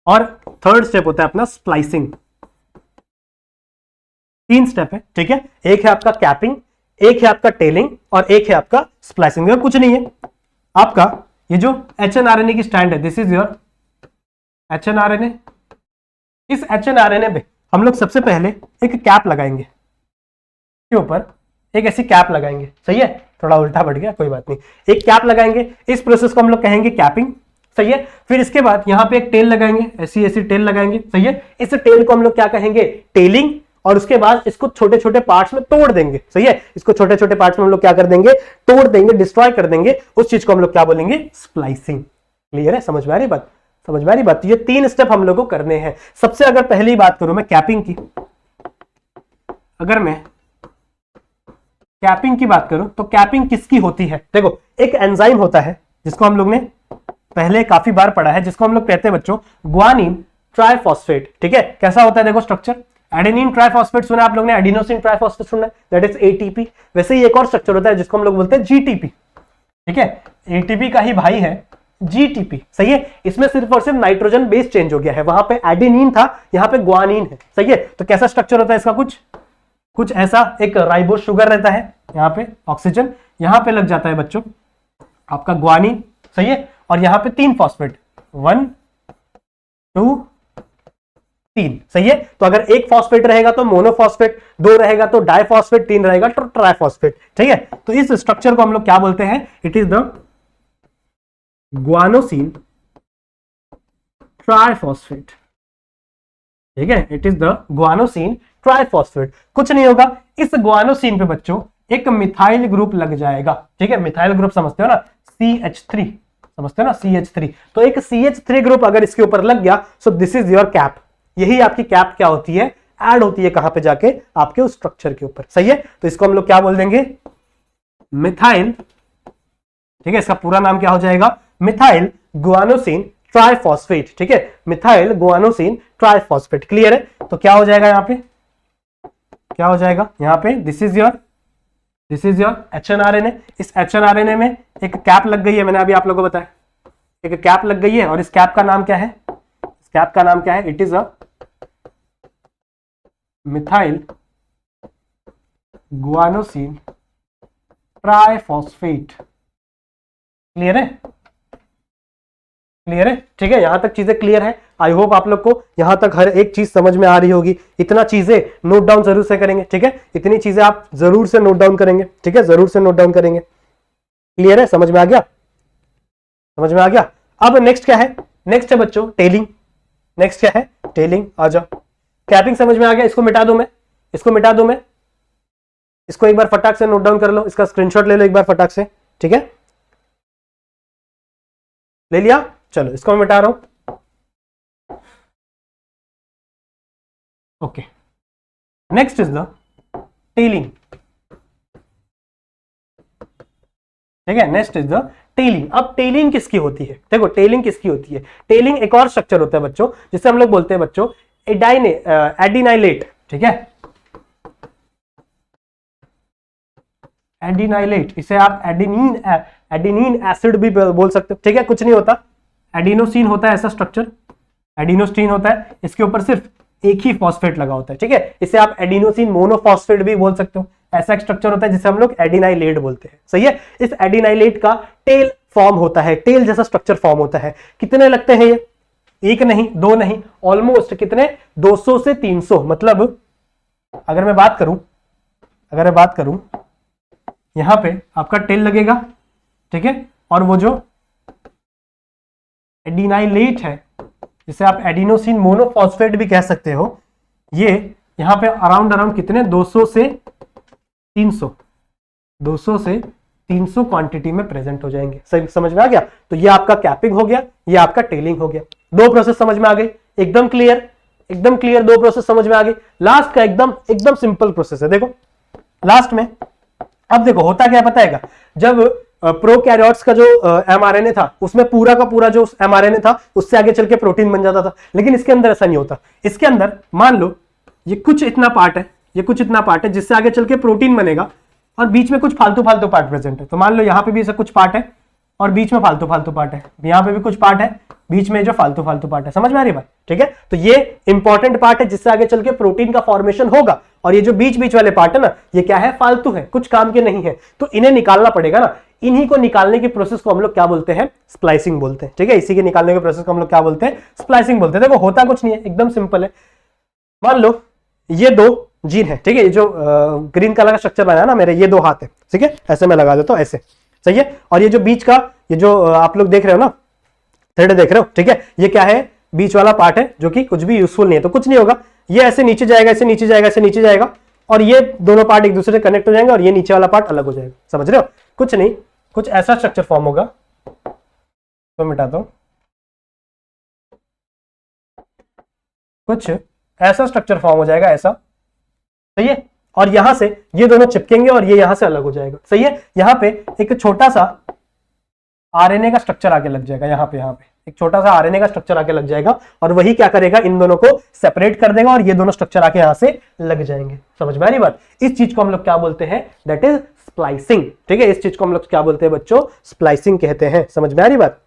और थर्ड स्टेप होता है अपना स्प्लाइसिंग। 3 स्टेप है, ठीक है, एक है आपका कैपिंग, एक है आपका टेलिंग, और एक है आपका स्प्लाइसिंग। कुछ नहीं है आपका, ये जो एचएनआरएनए की स्टैंड है, दिस इज योर एचएनआरएनए। इस एचएनआरएनए पे हम लोग सबसे पहले एक कैप लगाएंगे, के ऊपर एक ऐसी कैप लगाएंगे, सही है, थोड़ा उल्टा बढ़ गया, कोई बात नहीं, एक कैप लगाएंगे, इस प्रोसेस को हम लोग कहेंगे कैपिंग, सही है। फिर इसके बाद यहां पे एक टेल लगाएंगे, ऐसी ऐसी टेल लगाएंगे, सही है, इस टेल को हम लोग क्या कहेंगे, टेलिंग, और उसके बाद इसको छोटे छोटे पार्ट्स में तोड़ देंगे, सही है, इसको छोटे छोटे पार्ट्स में हम लोग क्या कर देंगे, तोड़ देंगे, डिस्ट्रॉय कर देंगे, उस चीज को हम लोग क्या बोलेंगे, स्प्लाइसिंग। क्लियर है, समझ में आ रही बात, समझ में आ रही बात। ये 3 स्टेप हम लोग को करने हैं। सबसे अगर पहली बात करूं मैं कैपिंग की, अगर मैं कैपिंग की बात करूं तो कैपिंग किसकी होती है, देखो एक एंजाइम होता है जिसको हम लोग ने पहले काफी बार पढ़ा है, जिसको हम लोग कहते हैं बच्चों ग्वानिन ट्राइफॉस्फेट, ठीक है। कैसा होता है देखो स्ट्रक्चर, एडेनिन ट्राइफॉस्फेट सुना आप लोग ने, एडिनोसिन ट्राइफॉस्फेट सुना है, दैट इज एटीपी। वैसे ही एक और स्ट्रक्चर होता है जिसको हम लोग बोलते हैं जीटीपी, ठीक है, एटीपी का ही भाई है जीटीपी, सही है। इसमें सिर्फ और सिर्फ नाइट्रोजन बेस चेंज हो गया है, वहां पे एडेनिन था, यहाँ पे ग्वानिन है, सही है। तो कैसा स्ट्रक्चर होता है इसका, कुछ ऐसा, एक राइबोस शुगर रहता है, यहाँ पे ऑक्सीजन, यहाँ पे लग जाता है बच्चों आपका ग्वानिन, सही है, और यहाँ पे 3 फॉस्फेट, 1 2 3, सही है। तो अगर एक फॉस्फेट रहेगा तो मोनोफॉस्फेट, 2 रहेगा तो डाइफॉस्फेट, 3 रहेगा तो ट्राइफॉस्फेट, ठीक है। तो इस स्ट्रक्चर को हम लोग क्या बोलते हैं, it is the guanosine triphosphate, ठीक है, it is the guanosine triphosphate. कुछ नहीं होगा, इस ग्वानोसिन पे बच्चों एक मिथाइल ग्रुप लग जाएगा, ठीक है, मिथाइल ग्रुप समझते हो ना, CH3 समझते हो ना, CH3। तो एक CH3 ग्रुप अगर इसके ऊपर लग गया, so this is your cap. यही आपकी कैप क्या होती है, ऐड होती है कहां पे जाके, आपके उस स्ट्रक्चर के ऊपर, सही है। तो इसको हम लोग क्या बोल देंगे, मिथाइल, ठीक है, इसका पूरा नाम क्या हो जाएगा, मिथाइल गुआनोसिन ट्राइफॉस्फेट, ठीक है, मिथाइल गुआनोसिन ट्राइफॉस्फेट। क्लियर है। तो क्या हो जाएगा यहाँ पे, क्या हो जाएगा यहाँ पे, दिस इज योर एचएनआरएनए। इस एचएनआरएनए में एक कैप लग गई है, मैंने अभी आप लोगों को बताया, एक कैप लग गई है, और इस कैप का नाम क्या है, इस कैप का नाम क्या है, it is a methyl guanosine triphosphate. Clear है, क्लियर है, ठीक है, यहां तक चीजें क्लियर है। आई होप आप लोग को यहां तक हर एक चीज समझ में आ रही होगी। इतना चीजें नोट डाउन जरूर से करेंगे, ठीक है, इतनी चीजें आप जरूर से नोट डाउन करेंगे, ठीक है, जरूर से नोट डाउन करेंगे। क्लियर है, समझ में आ गया, समझ में आ गया। अब नेक्स्ट क्या है, नेक्स्ट है बच्चों टेलिंग, नेक्स्ट क्या है, टेलिंग। आ जाओ, कैपिंग समझ में आ गया, इसको मिटा दूं मैं, इसको मिटा दूं मैं, इसको एक बार फटाक से नोट डाउन कर लो, इसका स्क्रीनशॉट ले लो एक बार फटाक से, ठीक है, ले लिया। चलो इसको मैं मिटा रहा हूं, okay. Next is the telling, ठीक है, नेक्स्ट इज द टेलिंग। अब टेलिंग किसकी होती है, देखो टेलिंग किसकी होती है, टेलिंग एक और स्ट्रक्चर होता है बच्चों, जिसे हम लोग बोलते हैं बच्चों एडिनाइलेट, ठीक है, एडिनाइलेट, इसे आप एडिनिन एसिड भी बोल सकते हो, ठीक है, कुछ नहीं होता, एडिनोसिन होता है ऐसा स्ट्रक्चर, एडिनोसिन होता है, इसके ऊपर सिर्फ एक ही फॉस्फेट लगा होता है, ठीक है, इसे आप एडिनोसिन मोनोफॉस्फेट भी बोल सकते हो, ऐसा एक स्ट्रक्चर होता है जिसे हम लोग एडिनाइलेट बोलते हैं, सही है। इस एडिनाइलेट का टेल फॉर्म होता है, टेल जैसा स्ट्रक्चर फॉर्म होता है। कितने लगते हैं ये, एक नहीं, दो नहीं, ऑलमोस्ट कितने, 200 से 300, मतलब अगर मैं बात करूं यहां पे आपका टेल लगेगा, ठीक है, और वो जो एडिनाइलेट है, जिसे आप एडिनोसिन मोनोफॉस्फेट भी कह सकते हो, ये यहां पे अराउंड कितने, 200 से 300 क्वांटिटी में प्रेजेंट हो जाएंगे। सही समझ में आ गया। तो ये आपका कैपिंग हो गया, ये आपका टेलिंग हो गया। दो प्रोसेस समझ में आ गई, एकदम क्लियर, एकदम क्लियर, दो प्रोसेस समझ में आ गई। लास्ट का एकदम सिंपल प्रोसेस है। देखो लास्ट में, अब देखो होता क्या पता है, जब प्रोकैरियोट्स का जो एमआरएनए था, उसमें पूरा का पूरा जो एमआरएनए था उससे आगे चल के प्रोटीन बन जाता था, लेकिन इसके अंदर ऐसा नहीं होता। इसके अंदर मान लो ये कुछ इतना पार्ट है, ये कुछ इतना पार्ट है जिससे आगे चल के प्रोटीन बनेगा, और बीच में कुछ फालतू पार्ट प्रेजेंट है। तो मान लो यहाँ पे भी ऐसा कुछ पार्ट है और बीच में फालतू पार्ट है, यहाँ पे भी कुछ पार्ट है, बीच में जो फालतू पार्ट है। समझ में आ रही बात, ठीक है। तो ये इंपॉर्टेंट पार्ट है जिससे आगे चल के प्रोटीन का फॉर्मेशन होगा, और ये जो बीच वाले पार्ट है ना, ये क्या है, फालतू है, कुछ काम के नहीं है, तो इन्हें निकालना पड़ेगा ना। इन्हीं को निकालने की प्रोसेस को हम लोग क्या बोलते हैं, स्प्लाइसिंग बोलते हैं, ठीक है। इसी के निकालने के प्रोसेस को हम लोग क्या बोलते हैं, स्प्लाइसिंग बोलते हैं। देखो होता कुछ नहीं है, एकदम सिंपल है। मान लो ये दो जीन है, ठीक है, ये जो ग्रीन कलर का स्ट्रक्चर बनाया ना मेरे, ये दो हाथ है, ठीक है, ऐसे मैं लगा देता हूं, ऐसे, सही है। और ये जो बीच का, ये जो आप लोग देख रहे हो ना, थ्रेड देख रहे हो, ठीक है, ये क्या है, बीच वाला पार्ट है, जो कि कुछ भी यूजफुल नहीं है, तो कुछ नहीं होगा। ये ऐसे नीचे जाएगा, ऐसे नीचे जाएगा, ऐसे नीचे जाएगा, और ये दोनों पार्ट एक दूसरे से कनेक्ट हो जाएंगे, और ये नीचे वाला पार्ट अलग हो जाएगा। समझ रहे हो, कुछ नहीं, कुछ ऐसा स्ट्रक्चर फॉर्म होगा। तो मिटाता हूं, कुछ ऐसा स्ट्रक्चर फॉर्म हो जाएगा, ऐसा, सही है। और यहां से ये दोनों चिपकेंगे और ये यहां से अलग हो जाएगा, सही है। यहां पे एक छोटा सा आरएनए का स्ट्रक्चर आके लग जाएगा, यहां पे एक छोटा सा आरएनए का स्ट्रक्चर आके लग जाएगा, और वही क्या करेगा, इन दोनों को सेपरेट कर देगा, और ये दोनों स्ट्रक्चर आके यहां से लग जाएंगे। समझ में आ रही बात। इस चीज को हम लोग क्या बोलते हैं, दैट इज स्प्लाइसिंग, ठीक है। इस चीज को हम लोग क्या बोलते हैं बच्चों, स्प्लाइसिंग कहते हैं। समझ में आ रही बात,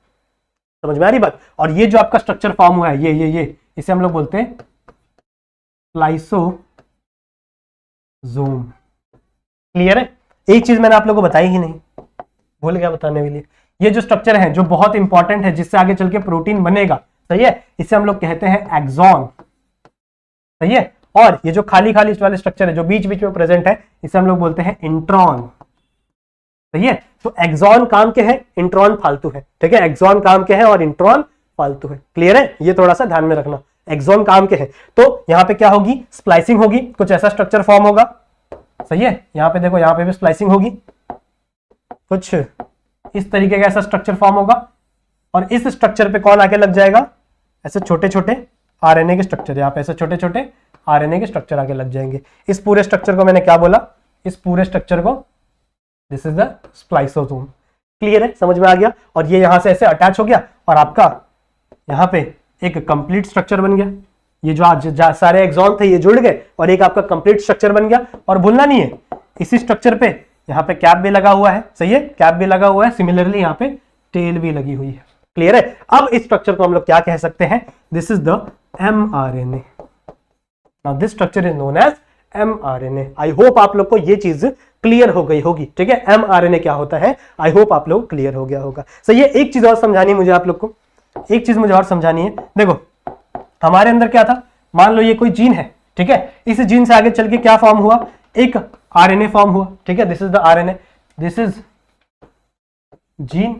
समझ में आ रही बात। और ये जो आपका स्ट्रक्चर फॉर्म हुआ है, ये इसे हम लोग बोलते हैं स्प्लाइसोसोम। क्लियर है। एक चीज मैंने आप लोगों को बताई ही नहीं, भूल गया बताने के लिए। ये जो स्ट्रक्चर है, जो बहुत इंपॉर्टेंट है, जिससे आगे चल के प्रोटीन बनेगा, सही है, इसे हम लोग कहते हैं एक्सॉन, सही है। और ये जो खाली वाले स्ट्रक्चर है, जो बीच में प्रेजेंट है, इसे हम लोग बोलते हैं इंट्रॉन, सही है। तो एक्सॉन काम के है, इंट्रॉन फालतू है, ठीक है। एक्सॉन काम के है और इंट्रॉन फालतू है। क्लियर है, ये थोड़ा सा ध्यान में रखना। एक्सॉन काम के है, तो यहां पे क्या होगी, स्प्लाइसिंग होगी, कुछ ऐसा स्ट्रक्चर फॉर्म होगा, सही है। यहां पे देखो, यहां पे भी स्प्लाइसिंग होगी, कुछ इस तरीके का ऐसा स्ट्रक्चर फॉर्म होगा, और इस स्ट्रक्चर पे कौन आके लग जाएगा, ऐसे छोटे छोटे आरएनए के स्ट्रक्चर, यहाँ पे ऐसे छोटे छोटे आरएनए के स्ट्रक्चर आके लग जाएंगे। इस पूरे स्ट्रक्चर को मैंने क्या बोला, इस पूरे स्ट्रक्चर को this is the spliceosome. Clear है, समझ में आ गया। और ये यहां से ऐसे अटैच हो गया, और आपका यहां पे एक कंप्लीट स्ट्रक्चर बन गया। ये जो आज सारे एक्सॉन थे, ये जुड़ गए, और एक आपका कंप्लीट स्ट्रक्चर बन गया। और भूलना नहीं है, इसी स्ट्रक्चर पे यहाँ पे कैप भी लगा हुआ है, सही है, कैप भी लगा हुआ है। सिमिलरली यहाँ पे टेल भी लगी हुई है। क्लियर है। अब इस स्ट्रक्चर को हम लोग क्या कह सकते हैं, this is the mRNA। Now this structure is known as mRNA। I hope आप लोग को ये चीज क्लियर हो गई होगी, ठीक है। mRNA क्या होता है, आई होप आप लोग क्लियर हो गया होगा। सही है। एक चीज और समझानी है मुझे आप लोग को, एक चीज मुझे और समझानी है। देखो हमारे अंदर क्या था, मान लो ये कोई जीन है, ठीक है। इस जीन से आगे चल के क्या फॉर्म हुआ, एक आरएनए फॉर्म हुआ, ठीक है। This is the RNA, this is gene,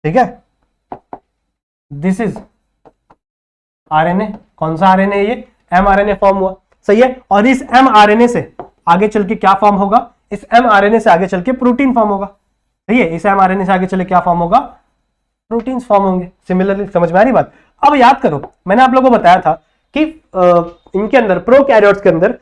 ठीक है, दिस इज आरएनए, कौन सा आरएनए, ये एमआरएनए फॉर्म हुआ, सही है। और इस एमआरएनए से आगे चल के क्या फॉर्म होगा, इस एमआरएनए से आगे चल के प्रोटीन फॉर्म होगा, सही है। इस एमआरएनए से आगे चले क्या फॉर्म होगा, प्रोटीन्स फॉर्म होंगे। सिमिलरली समझ में आ रही बात। अब याद करो, मैंने आप लोगों को बताया था कि इनके अंदर, प्रोकैरियोट्स के अंदर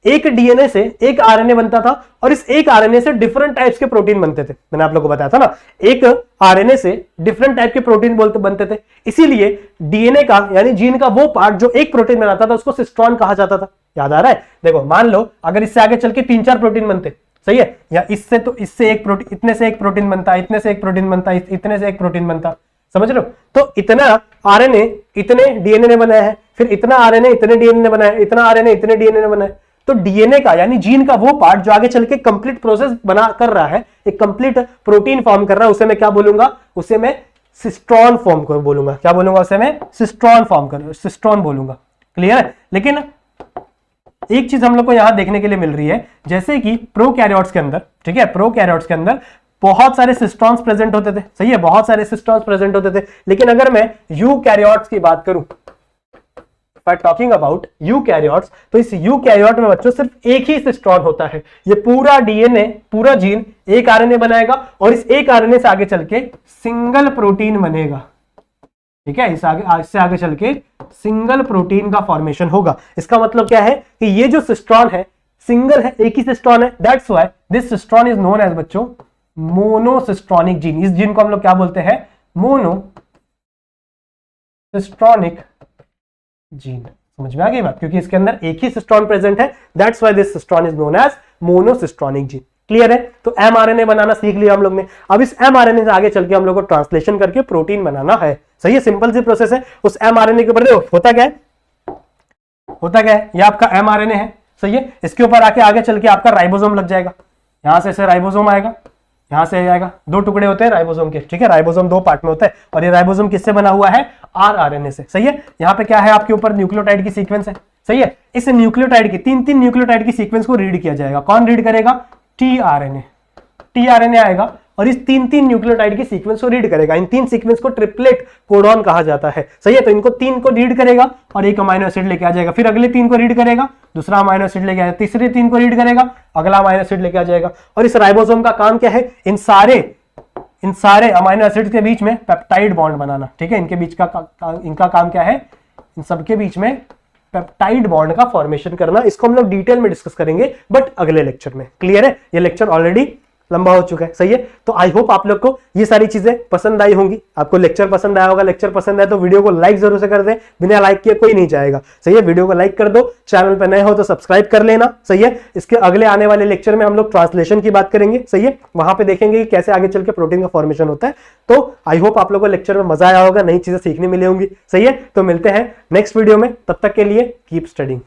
एक डीएनए से एक आरएनए बनता था और इस एक आरएनए से डिफरेंट टाइप्स के प्रोटीन बनते थे। मैंने आप लोगों को बताया था ना, एक आरएनए से डिफरेंट टाइप के प्रोटीन बनते थे। इसीलिए डीएनए का यानी जीन का वो पार्ट जो एक प्रोटीन बनाता था उसको सिस्ट्रॉन कहा जाता था। याद आ रहा है? देखो मान लो अगर इससे आगे चल के 3-4 प्रोटीन बनते, सही है, या इससे तो इससे एक प्रोटीन, इतने से एक प्रोटीन बनता, इतने से एक प्रोटीन बनता, इतने से एक प्रोटीन बनता, समझ रहे हो? तो इतना आरएनए इतने डीएनए ने बनाया है, फिर इतना आरएनए इतने डीएनए ने बनाया है, इतना आरएनए इतने डीएनए ने बनाया है। तो डीएनए का यानी जीन का वो पार्ट जो आगे चल के कंप्लीट प्रोसेस बना कर रहा है, एक कंप्लीट प्रोटीन फॉर्म कर रहा है, उसे मैं क्या बोलूंगा, उसे मैं सिस्ट्रॉन फॉर्म को बोलूंगा। क्या बोलूंगा उसे मैं? सिस्ट्रॉन फॉर्म कर, सिस्ट्रॉन बोलूंगा। क्लियर है? लेकिन एक चीज हम लोग को यहां देखने के लिए मिल रही है, जैसे कि प्रोकैरियोट्स के अंदर, ठीक है, प्रोकैरियोट्स के अंदर बहुत सारे सिस्ट्रॉन्स प्रेजेंट होते थे, सही है, बहुत सारे सिस्ट्रॉन्स प्रेजेंट होते थे। लेकिन अगर मैं यूकैरियोट्स की बात करूं, टॉकिंग अबाउट यूकैरियोट्स, तो इस यूकैरियोट में बच्चों सिर्फ एक ही सिस्ट्रॉन होता है। ये पूरा डीएनए, पूरा जीन एक आरएनए बनाएगा और इस एक आरएनए से आगे चल के सिंगल प्रोटीन बनेगा, ठीक है। इससे आगे चल के सिंगल प्रोटीन का फॉर्मेशन होगा। इसका मतलब क्या है कि ये जो सिस्ट्रॉन है सिंगल है, एक ही सिस्ट्रॉन है। That's why this cistron is known as बच्चों मोनोसिस्ट्रॉनिक जीन। इस जीन को हम लोग क्या बोलते हैं? Monocistronic gene. समझ में आ गई बात? क्योंकि इसके अंदर एक ही सिस्ट्रॉन प्रेजेंट है, that's why this cistron is known as monocistronic gene. Clear है? तो एमआरएनए बनाना सीख लिया हम लोग ने। अब इस एमआरएनए से आगे चल के हम लोग को ट्रांसलेशन करके प्रोटीन बनाना है, सही है। सिंपल सी प्रोसेस है। उस एमआरएनए के ऊपर देखो होता क्या है, होता क्या है, ये आपका एमआरएनए है, सही है। इसके ऊपर आके आगे चल के आपका राइबोसोम लग जाएगा। यहां से ऐसे राइबोसोम आएगा, यहां से आएगा, 2 टुकड़े होते हैं राइबोसोम के, ठीक है। राइबोसोम 2 पार्ट में होता है और ये राइबोसोम किससे बना हुआ है? आरआरएनए से, सही है। यहाँ पे क्या है आपके ऊपर? न्यूक्लियोटाइड की सीक्वेंस है, सही है। इस न्यूक्लियोटाइड की 3-3 न्यूक्लियोटाइड की सीक्वेंस को रीड किया जाएगा। कौन रीड करेगा? टीआरएनए। टीआरएनए आएगा और इस 3-3 न्यूक्लियोटाइड की सीक्वेंस को रीड करेगा। इन 3 सीक्वेंस को ट्रिपलेट कोडॉन कहा जाता है, सही है। तो इनको 3 को रीड करेगा और एक अमाइनो एसिड लेके आ जाएगा, फिर अगले 3 को रीड करेगा, दूसरा अमाइनो एसिड लेके आएगा, तीसरे 3 को रीड करेगा, अगला अमाइनो एसिड लेके आ जाएगा। और इस राइबोसोम का काम क्या है? इन सारे अमाइनो एसिड के बीच में पेप्टाइड बॉन्ड बनाना, ठीक है। इनके बीच का इनका काम क्या है? इन सबके बीच में पेप्टाइड बॉन्ड का फॉर्मेशन करना। इसको हम लोग डिटेल में डिस्कस करेंगे बट अगले लेक्चर में। क्लियर है? ये लेक्चर ऑलरेडी लंबा हो चुका है, सही है। तो आई होप आप लोग को ये सारी चीजें पसंद आई होंगी। आपको लेक्चर पसंद आया होगा। लेक्चर पसंद आया तो वीडियो को लाइक जरूर से कर दें, बिना लाइक किए कोई नहीं जाएगा, सही है। वीडियो को लाइक कर दो, चैनल पे नए हो तो सब्सक्राइब कर लेना, सही है। इसके अगले आने वाले लेक्चर में हम लोग ट्रांसलेशन की बात करेंगे, सही है। वहां पे देखेंगे कि कैसे आगे चल के प्रोटीन का फॉर्मेशन होता है। तो आई होप आप लोगों को लेक्चर में मजा आया होगा, नई चीजें सीखने मिली होंगी, सही है। तो मिलते हैं नेक्स्ट वीडियो में, तब तक के लिए कीप स्टडिंग।